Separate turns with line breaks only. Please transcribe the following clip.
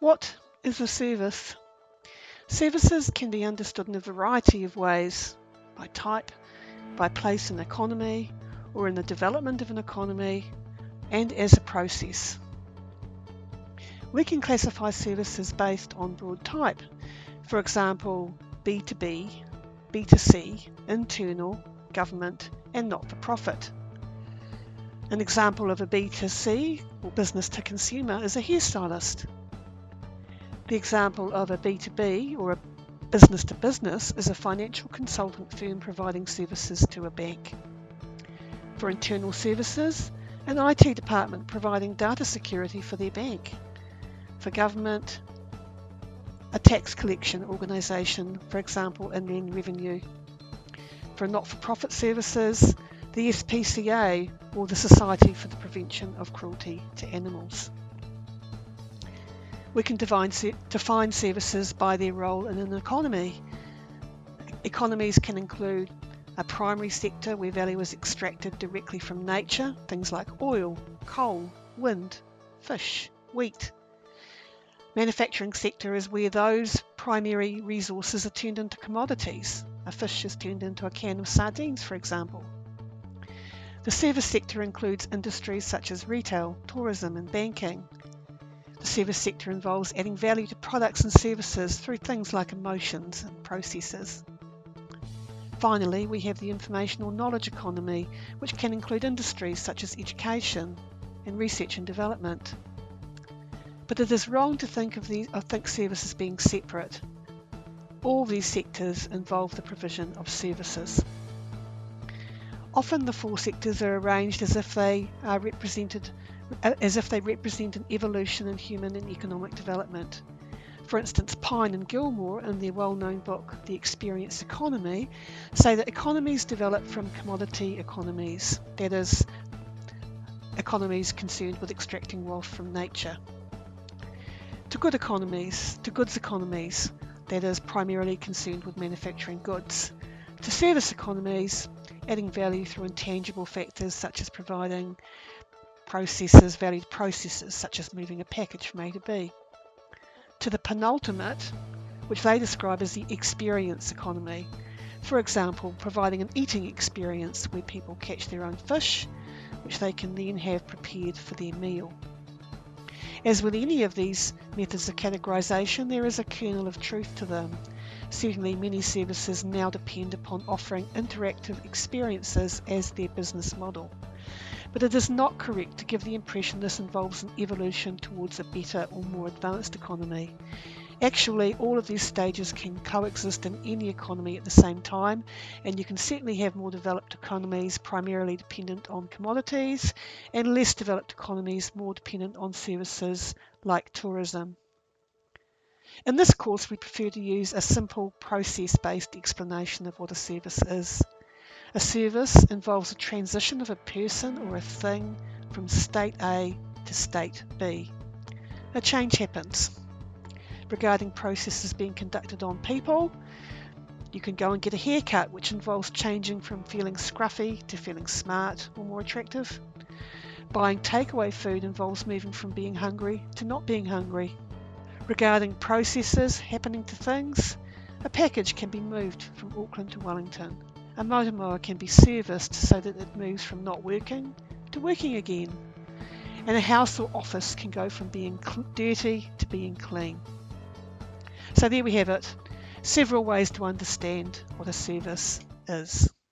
What is a service? Services can be understood in a variety of ways, by type, by place in the economy, or in the development of an economy, and as a process. We can classify services based on broad type, for example, B2B, B2C, internal, government, and not-for-profit. An example of a B2C, or business to consumer, is a hairstylist. The example of a B2B, or a business to business, is a financial consultant firm providing services to a bank. For internal services, an IT department providing data security for their bank. For government, a tax collection organisation, for example, Inland Revenue. For not-for-profit services, the SPCA, or the Society for the Prevention of Cruelty to Animals. We can define services by their role in an economy. Economies can include a primary sector where value is extracted directly from nature, things like oil, coal, wind, fish, wheat. Manufacturing sector is where those primary resources are turned into commodities. A fish is turned into a can of sardines, for example. The service sector includes industries such as retail, tourism, and banking. The service sector involves adding value to products and services through things like emotions and processes. Finally, we have the information or knowledge economy, which can include industries such as education and research and development. But it is wrong to think of services as being separate. All these sectors involve the provision of services. Often the four sectors are arranged as if they represent an evolution in human and economic development. For instance, Pine and Gilmore, in their well-known book The Experience Economy, say that economies develop from commodity economies, that is, economies concerned with extracting wealth from nature, to goods economies, that is, primarily concerned with manufacturing goods, to service economies, adding value through intangible factors such as providing valued processes such as moving a package from A to B, to the penultimate, which they describe as the experience economy, for example, providing an eating experience where people catch their own fish, which they can then have prepared for their meal. As with any of these methods of categorisation, there is a kernel of truth to them. Certainly, many services now depend upon offering interactive experiences as their business model. But it is not correct to give the impression this involves an evolution towards a better or more advanced economy. Actually, all of these stages can coexist in any economy at the same time, and you can certainly have more developed economies primarily dependent on commodities, and less developed economies more dependent on services like tourism. In this course, we prefer to use a simple process-based explanation of what a service is. A service involves a transition of a person or a thing from state A to state B. A change happens. Regarding processes being conducted on people, you can go and get a haircut, which involves changing from feeling scruffy to feeling smart or more attractive. Buying takeaway food involves moving from being hungry to not being hungry. Regarding processes happening to things, a package can be moved from Auckland to Wellington. A motor mower can be serviced so that it moves from not working to working again. And a house or office can go from being dirty to being clean. So there we have it, several ways to understand what a service is.